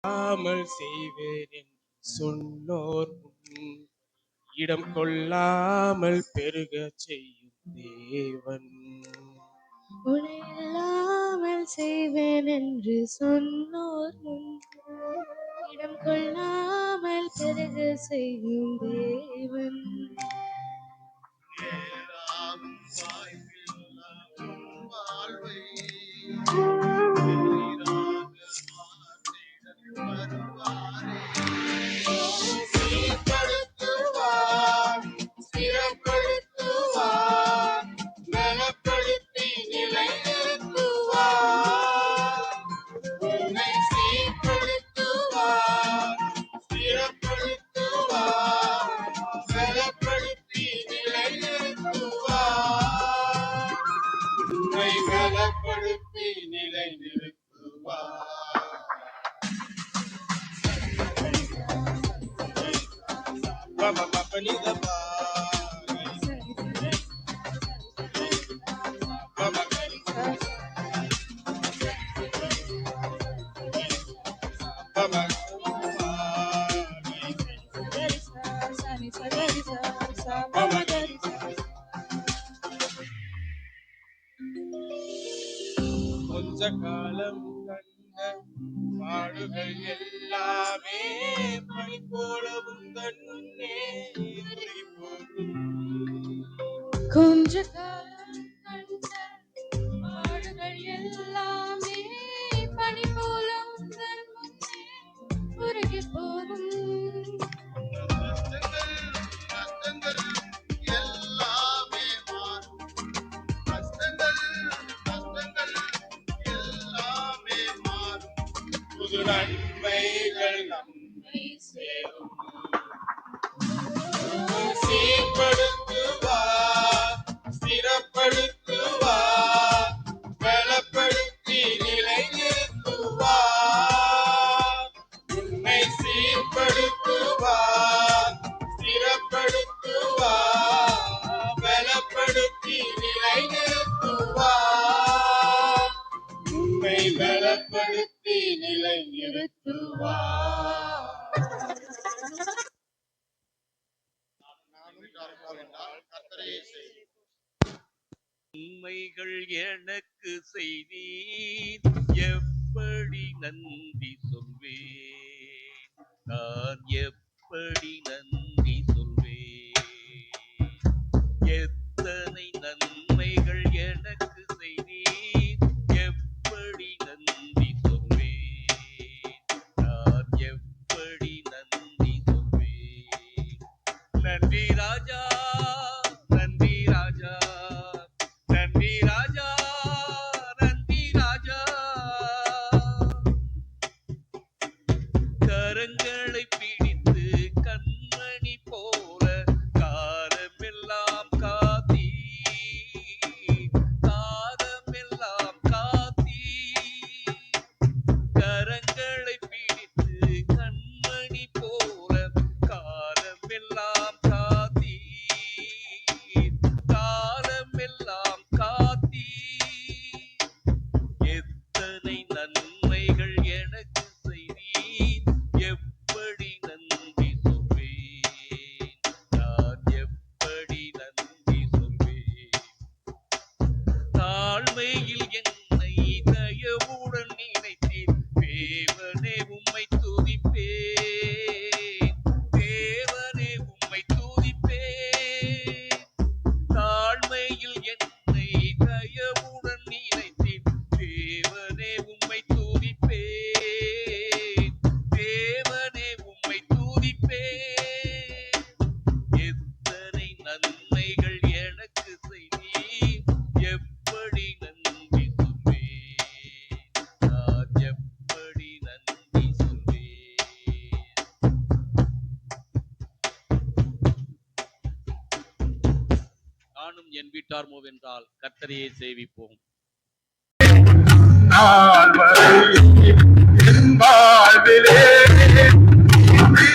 கொள்ளாமல் செய்வேன் என்று சொன்னோர் இடம் கொள்ளாமல் பெருக செய்யும் தேவன். உன்னை இல்லாமல் செய்வேன் என்று சொன்னோர் முன் இடம் கொள்ளாமல் பெருக செய்யும் தேவன். கொஞ்ச காலம் கண்ட பாடுகள் எல்லாமே பனி போலவும் கண்ணே கொஞ்ச காலம் கண்ட பாடுகள் எல்லாமே பனி போலவும் உருகி போகும். நன்மைகள் நம்மை சேரும். சீர்படுத்துவார், ஸ்திரப்படுத்துவார், பலப்படுத்தி நிலைநிறுத்துவார். உன்னை சீர்படுத்துவார், ஸ்திரப்படுத்துவார், பலப்படுத்தி நிலைநிறுத்துவார். உன்னை பலப்படுத்தி நிலைநிறுத்துவார். உண்மைகள் எனக்கு செய்தீர், எப்படி நன்றி சொல்வேன், நான் எப்படி நன்றி சொல்வேன். எத்தனை நன்மைகள் எனக்கு செய்தீர், எப்படி நன்றி சொல்வேன், நான் எப்படி நன்றி சொல்வேன். நன்றி ராஜா, நன்றி ராஜா, நன்றி ராஜா, நன்றி ராஜா. கரங்களை பிடித்து கண்மணி போல காலமெல்லாம் காத்தீ, காலமெல்லாம் காத்தீ. கரங்களை பிடித்து கண்மணி போல காலமெல்லாம் காத்தீ, காலமெல்லாம் காத்தீ. எத்தனை நன்மைகள் எனக்கு செய்தீர், எப்படி நன்றி சொல்வேன், நான் எப்படி நன்றி சொல்வேன். தாழ்மையில் என்னை தயவுடன் நினைத்தீர், தேவனே உம்மை துதிப்பேன், தேவனே உம்மை துதிப்பேன். தாழ்மையில் என்னை தயவுடன் நினைத்தீர், தேவனே உம்மை துதிப்பேன், தேவனே உம்மை துதிப்பேன். எத்தனை நன்மைகள் எனக்கு செய்தீர், எப்படி நன்றி சொல்வேன், நான் எப்படி நன்றி சொல்வேன். நானும் என் வீட்டார் மூவென்றால் கர்த்தரையே சேவிப்போம். வாழ்விலே என்று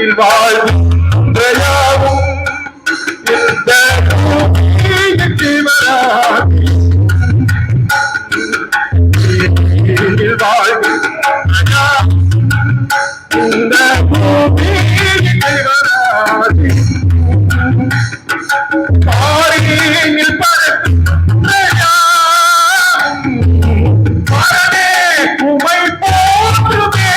வாழ்வும் இந்த வாழ்வு இந்த பாரியில் பரமே உமை போற்றுமே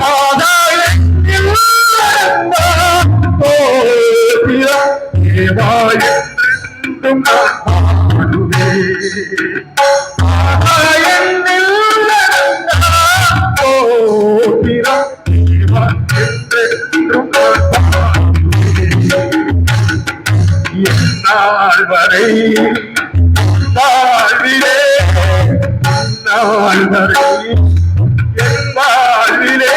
ஆதாயத்தில் தேவாயென்றும் பாடுவே வரை வாழ்விலே நாள் வரை என் வாழ்விலே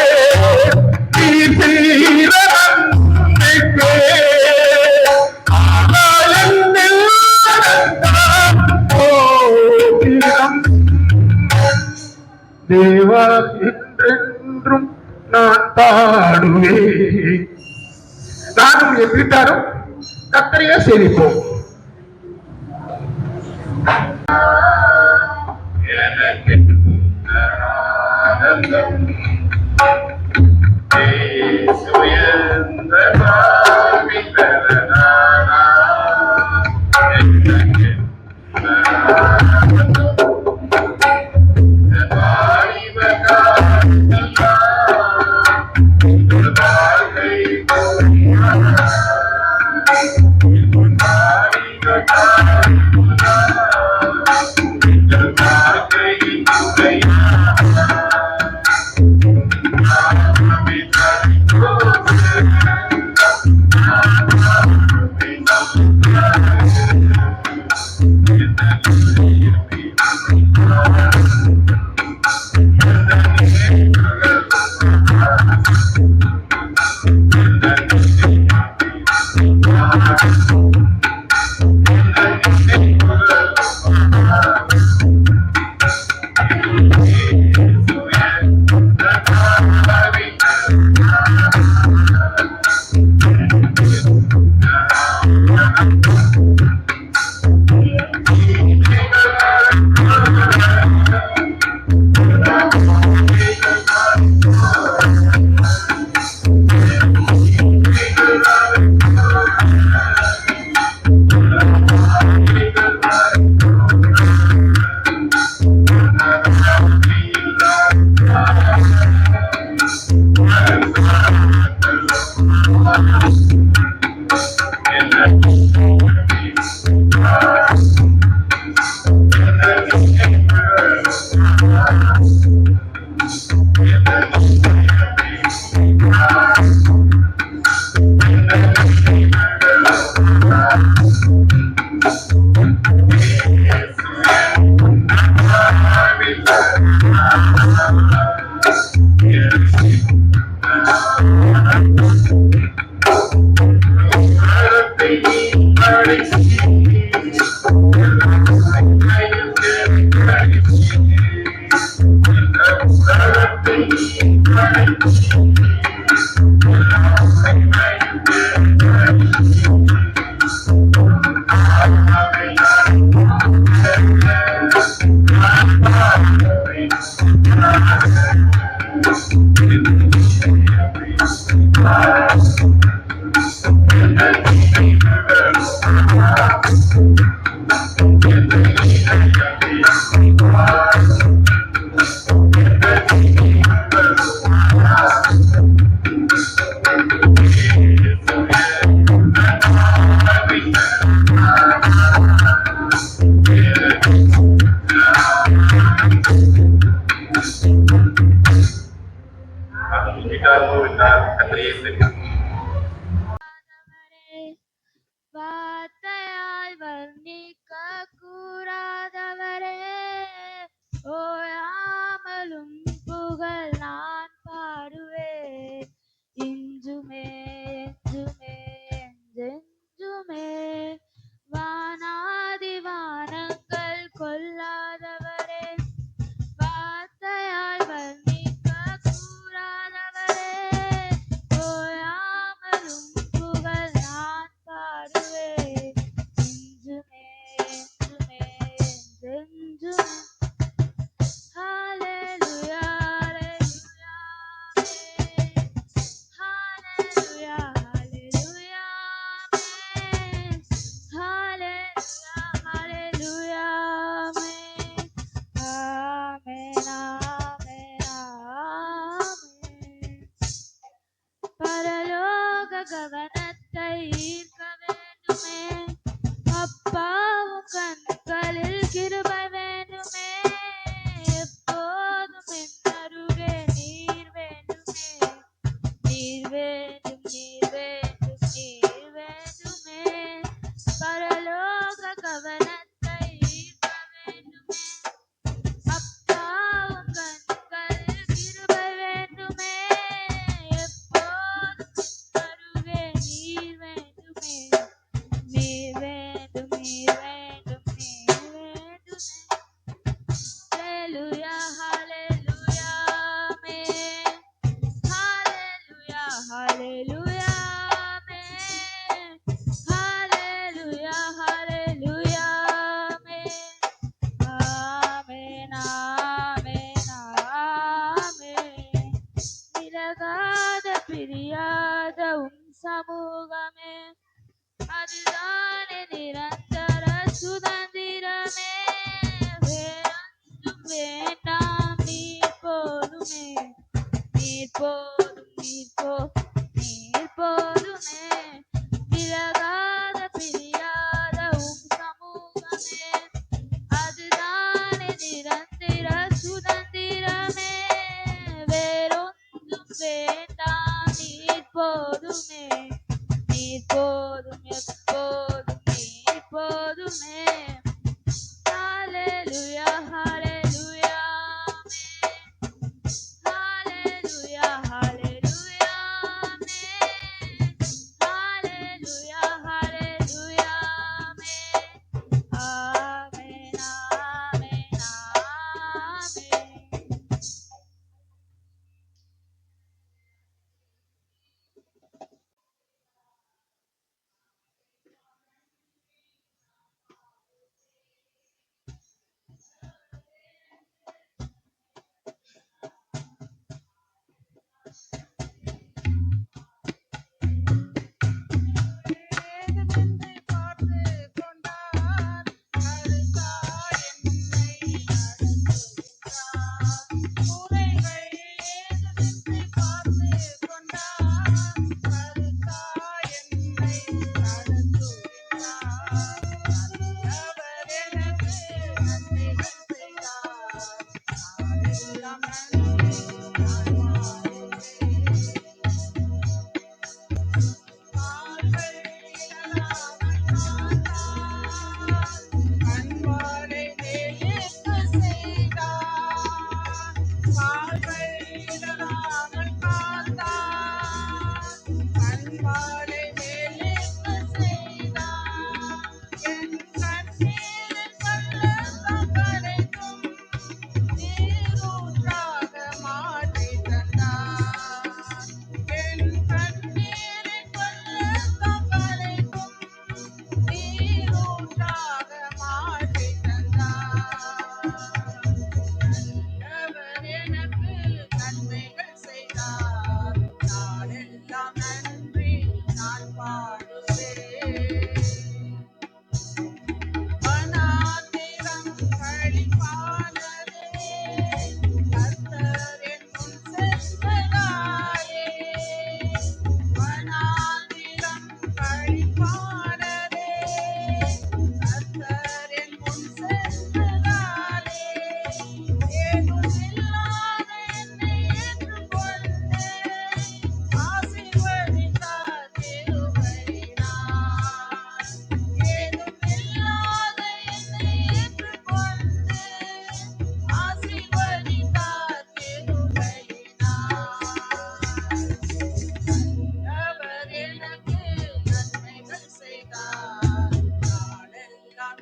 தேவா என்றென்றும் நான் பாடுவேன். நானும் என் வீட்டாரும் கர்த்தரையே சேவிப்போம்.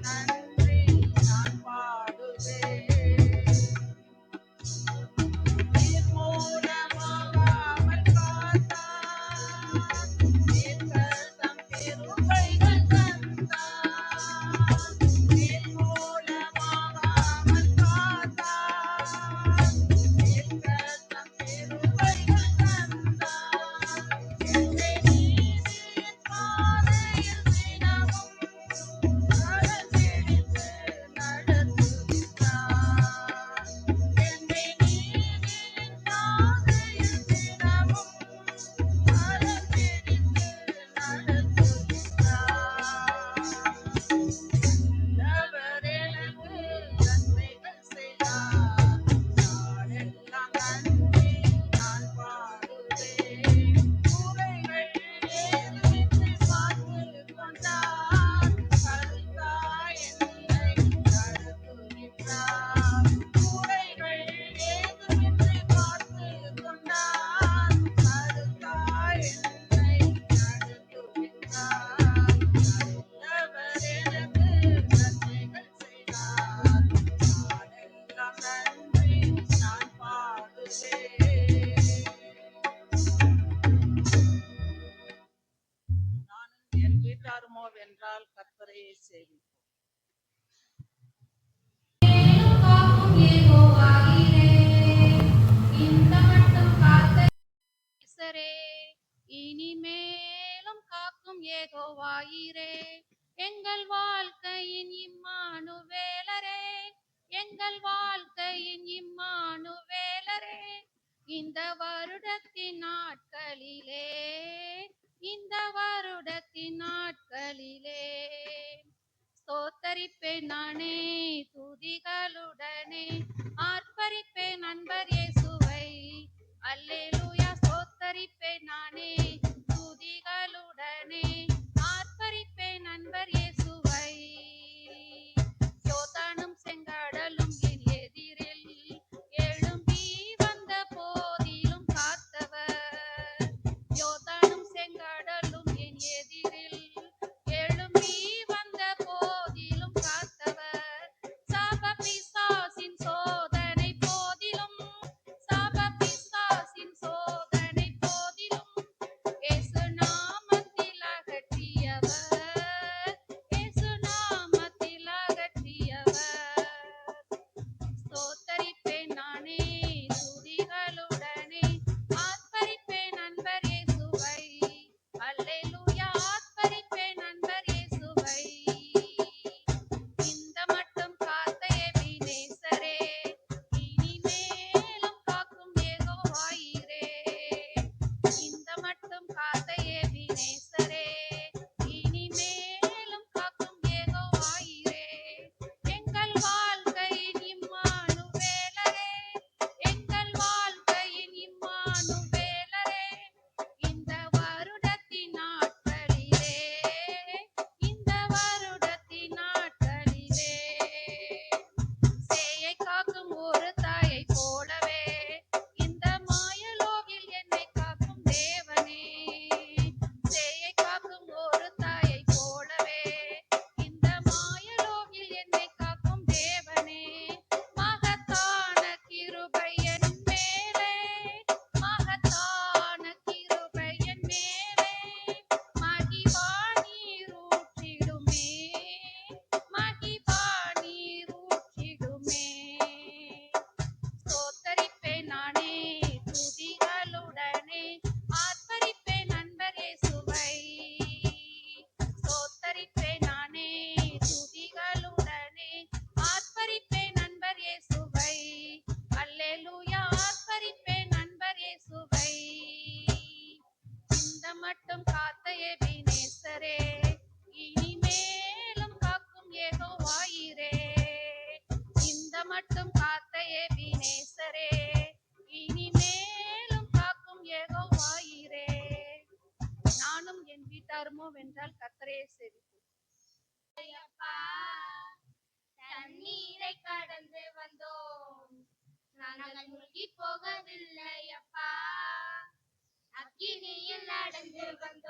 நன்றி நான் பாடுவேன். நீர் மூலமாகாமல் காத்தார், நீர்கள் தம் கிருபைகள் தந்தார். நீர் மூலமாகாமல் காத்தார், நீர்கள் தம் கிருபைகள் தந்தார். என்னை நீதியின் பாதையில் தினமும் நடத்திடித்து நடத்துகின்றார். என்னை நீதியின் பாதையில் தினமும் நடத்திடித்து நடத்துகின்றார். அவர் எனக்கு நன்மைகள் செய்தார், நாளெல்லாம் நன்றி நான் பாடுவேன். குறைகள் ஏதுமின்றி பார்த்துக் கொண்டார், கருத்தாய் என்னை நடத்துகின்றார். குறைகள் ஏதுமின்றி பார்த்துக் கொண்டார், கருத்தாய் என்னை நடத்துகின்றார். அவர் எனக்கு நன்மைகள் செய்தார், நாளெல்லாம் நன்றி நான் பாடுவேன். நானும் என் வீட்டாருமோ வென்றால் கர்த்தரையே சேவிப்போம். இனிமேலும் காக்கும் யெகோவாயிரே, எங்கள் வாழ்க்கையின் இம்மானுவேலரே, எங்கள் வாழ்க்கையின் இம்மானுவேலரே. இந்த வருடத்தின் நாட்களிலே, இந்த வருடத்தின் நாட்களிலே ஸ்தோத்தரிப்பேன் நானே துதிகளுடனே, ஆர்ப்பரிப்பேன் நண்பர் இயேசுவை. அல்லேலூயா. ஸ்தோத்தரிப்பேன் நானே துதிகளுடனே, ஆர்ப்பரிப்பேன் நண்பர் இயேசுவை. யோர்தானும் செங்கடலும் என் எதிரில் எழும்பி வந்த போதிலும் காத்தவர். யோர்தானும் செங்கடலும் என் எதிரில் எழும்பி வந்த போதிலும் காத்தவர். சாப பிசாசின் சோதனை போதிலும், சாப பிசாசின் சோதனை போதிலும் இயேசு நாமத்தில் அகற்றியவர், இயேசு நாமத்தில் அகற்றியவர். ஸ்தோத்தரிப்பேன் நானே துதிகளுடனே, ஆர்ப்பரிப்பேன் நண்பர் இயேசுவை. அல்லேலூயா. ஆர்ப்பரிப்பேன் நண்பர் இயேசுவை. இந்த மட்டும் காத்த எபினேசரே, இனிமேலும் காக்கும் யெகோவாயிரே. இந்த மட்டும் காத்த எபினேசரே, இனிமேலும் காக்கும் யெகோவாயிரே. எங்கள் வாழ்க்கையின் இம்மானுவேலரே, எங்கள் வாழ்க்கையின் இம்மானுவேலரே. இந்த வருடத்தின் நாட்களிலே, இந்த வருடத்தின் நாட்களிலே சேயை காக்கும் ஒரு தாயை போலவே, இந்த மாயலோகில் என்னை காக்கும் தேவனே. சேயை காக்கும் ஒரு தாயை போலவே, இந்த மாயலோகில் என்னை காக்கும் தேவனே. மகத்தான கிருபை என் மேலே, மகத்தான கிருபை என் மேலே, மகிபா நீர் ஊற்றிடுமே, மகிபா நீர் ஊற்றிடுமே. ஸ்தோத்தரிப்பேன் நானே துதிகளுடனே, ஆர்ப்பரிப்பேன் நண்பர் இயேசுவை. ஸ்தோத்தரிப்பேன் நானே துதிகளுடனே, ஆர்ப்பரிப்பேன் நண்பர் இயேசுவை. அல்லேலூயா. ஆர்ப்பரிப்பேன் நண்பர் இயேசுவை. இந்த மட்டும் காத்த எபினேசரே, இனிமேலும் காக்கும் யெகோவாயிரே. இந்த மட்டும் காத்த எபினேசரே, இனிமேலும் காக்கும் யெகோவாயிரே. நானும் என் வீட்டாருமோ வென்றால் கர்த்தரையே சேவிப்போம். அப்பா, தண்ணீரை கடந்து வந்தோம், நாங்கள் மூழ்கி போகவில்லை அப்பா. அக்கினியில் நடந்து வந்தோம்,